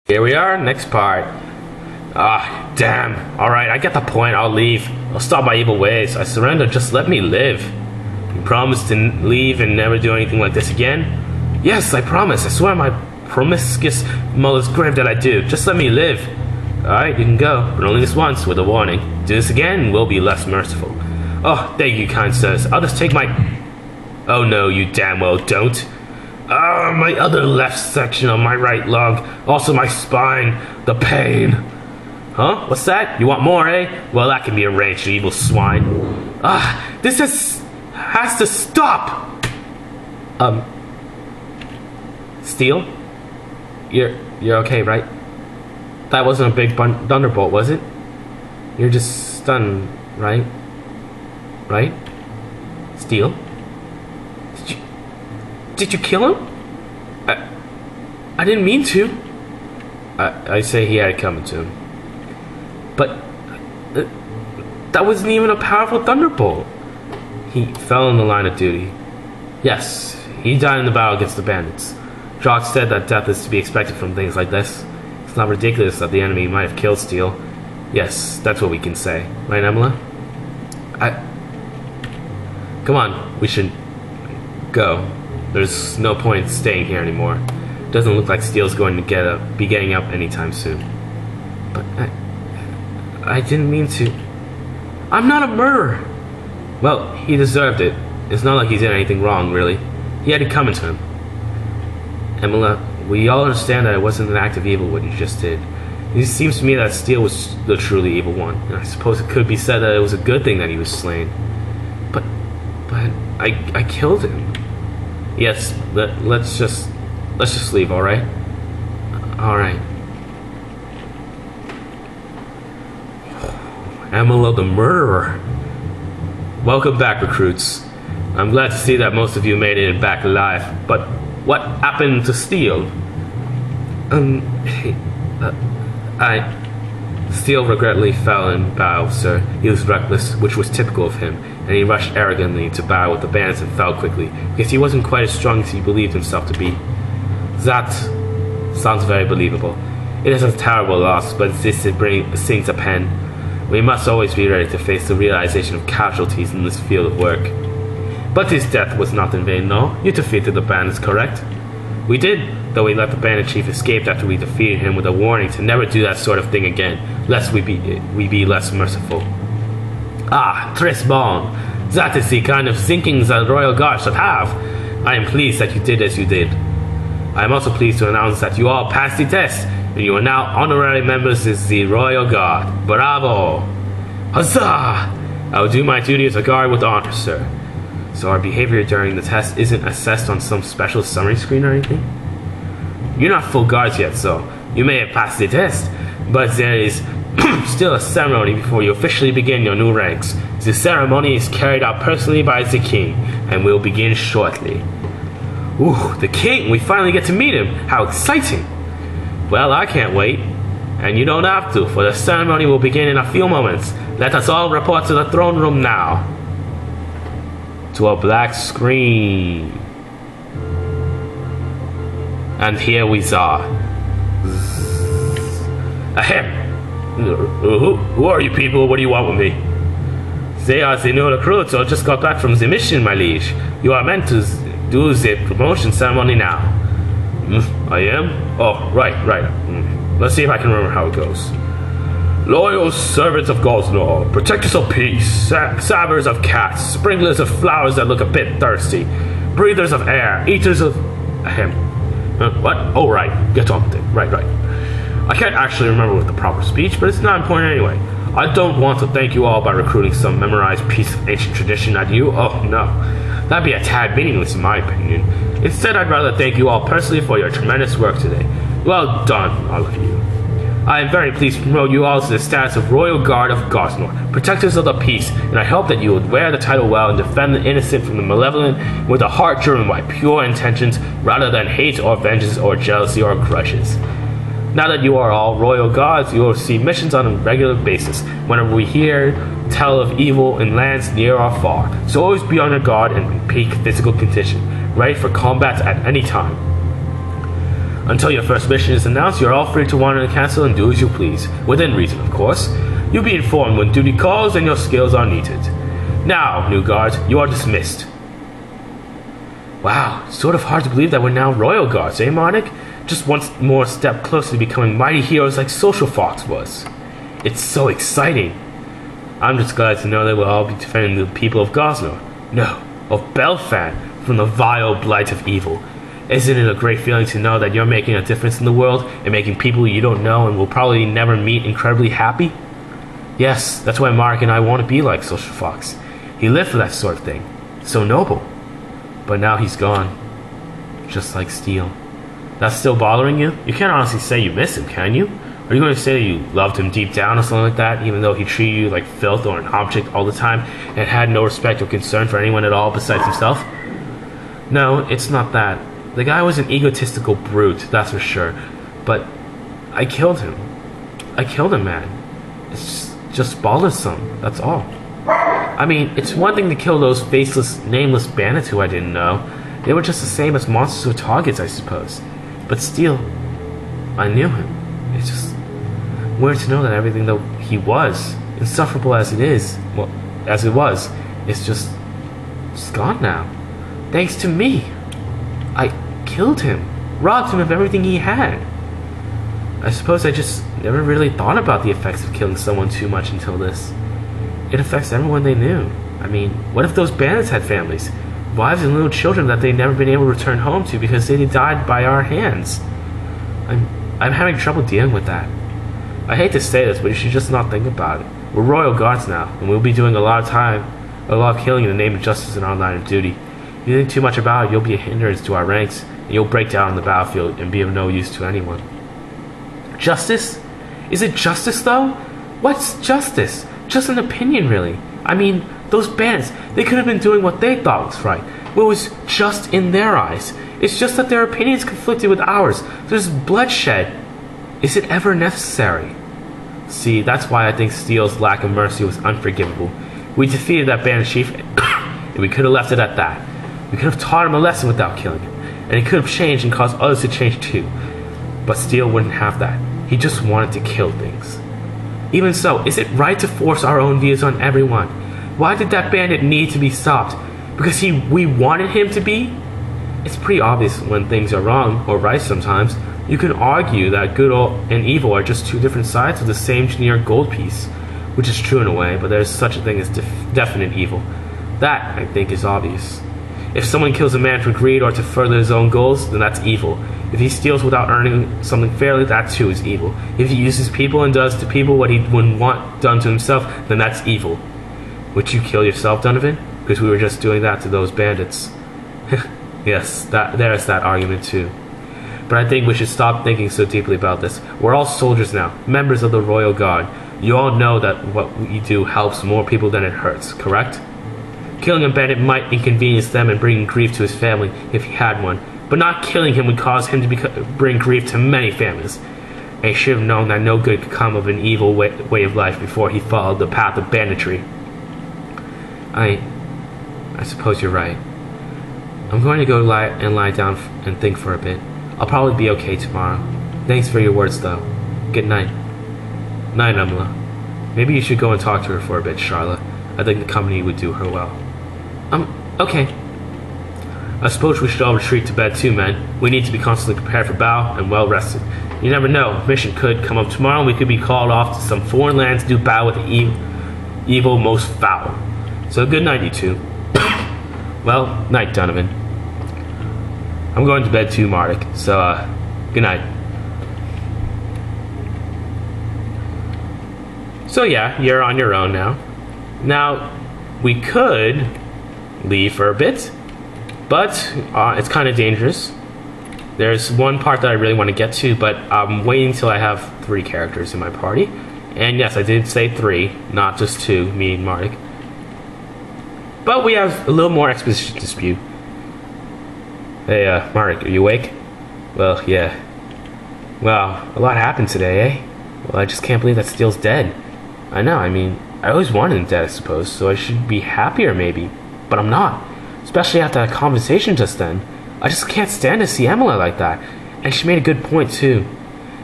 Here we are, next part. Ah, damn. Alright, I get the point. I'll leave. I'll stop my evil ways. I surrender. Just let me live. You promise to leave and never do anything like this again? Yes, I promise. I swear my promiscuous mother's grave that I do. Just let me live. Alright, you can go, but only this once, with a warning. Do this again, we'll be less merciful. Oh, thank you, kind sirs. I'll just take my... Oh no, you damn well don't. Ah, my other left section of my right lung. Also my spine. The pain. Huh? What's that? You want more, eh? Well, that can be arranged, you evil swine. Ah, this has to stop! Steel? You're okay, right? That wasn't a big thunderbolt, was it? You're just stunned, right? Right? Steel? Did you kill him? I didn't mean to. I say he had it coming to him. But that wasn't even a powerful thunderbolt. He fell in the line of duty. Yes, he died in the battle against the bandits. Jock said that death is to be expected from things like this. It's not ridiculous that the enemy might have killed Steel. Yes, that's what we can say. Right, Emela? Come on, we should go. There's no point staying here anymore. Doesn't look like Steel's going to be getting up anytime soon. But I didn't mean to. I'm not a murderer. Well, he deserved it. It's not like he did anything wrong, really. He had it coming to him. Emela, we all understand that it wasn't an act of evil what you just did. It seems to me that Steel was the truly evil one, and I suppose it could be said that it was a good thing that he was slain. But I killed him. Yes, let's just leave, all right? All right. Emela the murderer. Welcome back, recruits. I'm glad to see that most of you made it back alive. But what happened to Steel? Steel regrettably fell in battle, sir. He was reckless, which was typical of him, and he rushed arrogantly into battle with the bandits and fell quickly, because he wasn't quite as strong as he believed himself to be. That sounds very believable. It is a terrible loss, but this sings a pen. We must always be ready to face the realization of casualties in this field of work. But his death was not in vain, no? You defeated the bandits, correct? We did, though we let the bandit chief escape after we defeated him with a warning to never do that sort of thing again, lest we be less merciful. Ah, très bon. That is the kind of thinking that the Royal Guard should have. I am pleased that you did as you did. I am also pleased to announce that you all passed the test, and you are now honorary members of the Royal Guard. Bravo! Huzzah! I will do my duty as a guard with honor, sir. So our behavior during the test isn't assessed on some special summary screen or anything? You're not full guards yet, so you may have passed the test, but there is still a ceremony before you officially begin your new ranks. The ceremony is carried out personally by the king, and will begin shortly. Ooh, the king! We finally get to meet him! How exciting! Well, I can't wait. And you don't have to, for the ceremony will begin in a few moments. Let us all report to the throne room now. To a black screen. And here we are. Ahem. Who are you people? What do you want with me? They are the new recruits who just got back from the mission, my liege. You are meant to do the promotion ceremony now. I am? Oh, right. Let's see if I can remember how it goes. Loyal servants of Gosnor, protectors of peace, savers of cats, sprinklers of flowers that look a bit thirsty, breathers of air, eaters of... Ahem. What? Oh, right. Get on with it. Right. I can't actually remember with the proper speech, but it's not important anyway. I don't want to thank you all by recruiting some memorized piece of ancient tradition at you. Oh, no. That'd be a tad meaningless in my opinion. Instead, I'd rather thank you all personally for your tremendous work today. Well done, all of you. I am very pleased to promote you all to the status of Royal Guard of Gosnor, protectors of the peace, and I hope that you would wear the title well and defend the innocent from the malevolent with a heart driven by pure intentions rather than hate or vengeance or jealousy or grudges. Now that you are all royal guards, you will receive missions on a regular basis whenever we hear tell of evil in lands near or far. So always be on your guard and in peak physical condition, ready for combat at any time. Until your first mission is announced, you're all free to wander the castle and do as you please. Within reason, of course. You'll be informed when duty calls and your skills are needed. Now, new guards, you are dismissed. Wow, sort of hard to believe that we're now royal guards, eh, Mardek? Just one more step closer to becoming mighty heroes like Social Fox was. It's so exciting. I'm just glad to know that we'll all be defending the people of Gosnor. No, of Belfan, from the vile blight of evil. Isn't it a great feeling to know that you're making a difference in the world and making people you don't know and will probably never meet incredibly happy? Yes, that's why Mark and I want to be like Social Fox. He lived for that sort of thing. So noble. But now he's gone. Just like Steel. That's still bothering you? You can't honestly say you miss him, can you? Are you going to say that you loved him deep down or something like that, even though he treated you like filth or an object all the time and had no respect or concern for anyone at all besides himself? No, it's not that. The guy was an egotistical brute, that's for sure. But I killed him. I killed him, man. It's just bothersome, that's all. I mean, it's one thing to kill those faceless, nameless bandits who I didn't know. They were just the same as monsters or targets, I suppose. But still, I knew him. It's just weird to know that everything that he was, insufferable as it is, well, as it was, it's just gone now. Thanks to me. I killed him, robbed him of everything he had. I suppose I just never really thought about the effects of killing someone too much until this. It affects everyone they knew. I mean, what if those bandits had families? Wives and little children that they'd never been able to return home to because they died by our hands. I'm having trouble dealing with that. I hate to say this, but you should just not think about it. We're royal guards now, and we'll be doing a lot of killing in the name of justice in our line of duty. If you think too much about it, you'll be a hindrance to our ranks, and you'll break down on the battlefield and be of no use to anyone. Justice? Is it justice, though? What's justice? Just an opinion, really. I mean, those bandits, they could have been doing what they thought was right, what was just in their eyes. It's just that their opinions conflicted with ours. There's bloodshed. Is it ever necessary? See, that's why I think Steele's lack of mercy was unforgivable. We defeated that bandit chief, and we could have left it at that. We could have taught him a lesson without killing him, and he could have changed and caused others to change too. But Steele wouldn't have that. He just wanted to kill things. Even so, is it right to force our own views on everyone? Why did that bandit need to be stopped? Because we wanted him to be? It's pretty obvious when things are wrong, or right sometimes. You can argue that good and evil are just two different sides of the same generic gold piece, which is true in a way, but there's such a thing as definite evil. That, I think, is obvious. If someone kills a man for greed or to further his own goals, then that's evil. If he steals without earning something fairly, that too is evil. If he uses people and does to people what he wouldn't want done to himself, then that's evil. Would you kill yourself, Donovan? Because we were just doing that to those bandits. Yes, there's that argument too. But I think we should stop thinking so deeply about this. We're all soldiers now, members of the Royal Guard. You all know that what we do helps more people than it hurts, correct? Killing a bandit might inconvenience them and bring grief to his family if he had one, but not killing him would cause him to bring grief to many families. And he should have known that no good could come of an evil way of life before he followed the path of banditry. I suppose you're right. I'm going to go lie down and think for a bit. I'll probably be okay tomorrow. Thanks for your words, though. Good night. Night, Emela. Maybe you should go and talk to her for a bit, Charlotte. I think the company would do her well. Okay. I suppose we should all retreat to bed too, men. We need to be constantly prepared for battle and well rested. You never know. Mission could come up tomorrow and we could be called off to some foreign land to do battle with the evil most foul. So good night, you two. Well, night, Donovan. I'm going to bed too, Mardek. So, good night. So yeah, you're on your own now. Now, we could leave for a bit, but it's kind of dangerous. There's one part that I really want to get to, but I'm waiting until I have 3 characters in my party. And yes, I did say 3, not just 2, me and Mardek. But we have a little more exposition to spew. Hey, Mardek, are you awake? Well, yeah. Wow, a lot happened today, eh? Well, I just can't believe that Steele's dead. I know, I mean, I always wanted him dead, I suppose, so I should be happier maybe. But I'm not. Especially after that conversation just then. I just can't stand to see Emela like that. And she made a good point, too.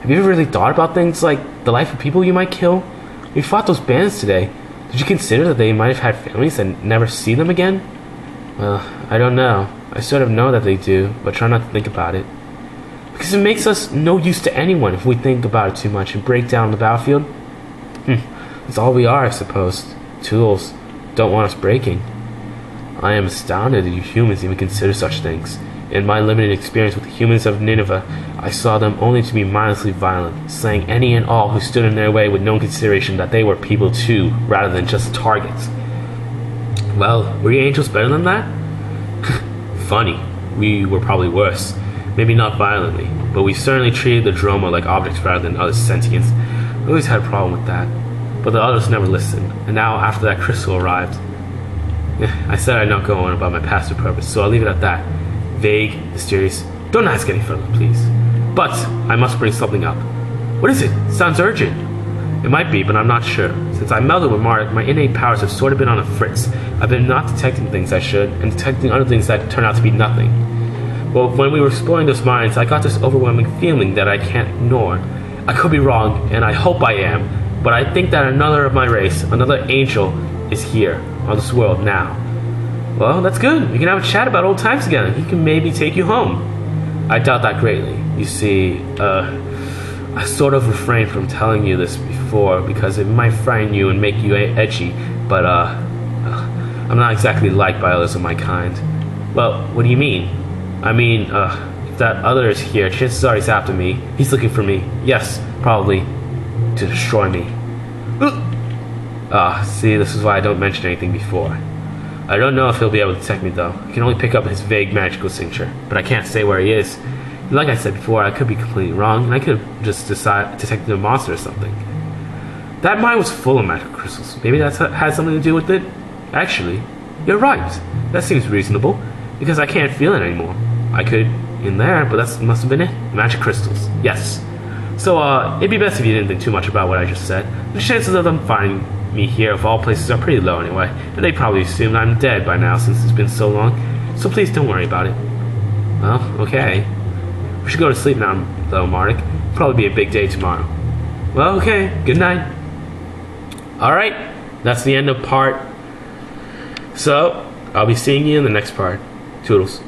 Have you ever really thought about things like the life of people you might kill? We fought those bandits today. Did you consider that they might have had families and never see them again? Well, I don't know. I sort of know that they do, but try not to think about it. Because it makes us no use to anyone if we think about it too much and break down the battlefield. That's all we are, I suppose. Tools. Don't want us breaking. I am astounded that you humans even consider such things. In my limited experience with the humans of Nineveh, I saw them only to be mindlessly violent, slaying any and all who stood in their way with no consideration that they were people too, rather than just targets. Well, were you angels better than that? Funny. We were probably worse. Maybe not violently, but we certainly treated the Droma like objects rather than other sentients. We always had a problem with that. But the others never listened, and now after that crystal arrived, I said I'd not go on about my past or purpose, so I'll leave it at that. Vague, mysterious. Don't ask any further, please. But I must bring something up. What is it? Sounds urgent. It might be, but I'm not sure. Since I melded with Mardek, my innate powers have sort of been on a fritz. I've been not detecting things I should, and detecting other things that turn out to be nothing. Well, when we were exploring those mines, I got this overwhelming feeling that I can't ignore. I could be wrong, and I hope I am, but I think that another of my race, another angel, is here, on this world now. Well, that's good. We can have a chat about old times together. He can maybe take you home. I doubt that greatly. You see, I sort of refrained from telling you this before because it might frighten you and make you edgy, but I'm not exactly liked by others of my kind. Well, what do you mean? I mean, if that other is here, chances are he's after me. He's looking for me. Yes, probably to destroy me. See, this is why I don't mention anything before. I don't know if he'll be able to detect me, though. I can only pick up his vague magical signature, but I can't say where he is. Like I said before, I could be completely wrong, and I could have just detected a monster or something. That mine was full of magical crystals. Maybe that had something to do with it? Actually, you're right. That seems reasonable, because I can't feel it anymore. I could in there, but that must have been it. Magic crystals. Yes. So, it'd be best if you didn't think too much about what I just said. The chances of them finding me here of all places are pretty low anyway, and they probably assume I'm dead by now since it's been so long. So please don't worry about it. Well, okay. We should go to sleep now, though, Mardek. Probably be a big day tomorrow. Well, okay. Good night. Alright, that's the end of part. So, I'll be seeing you in the next part. Toodles.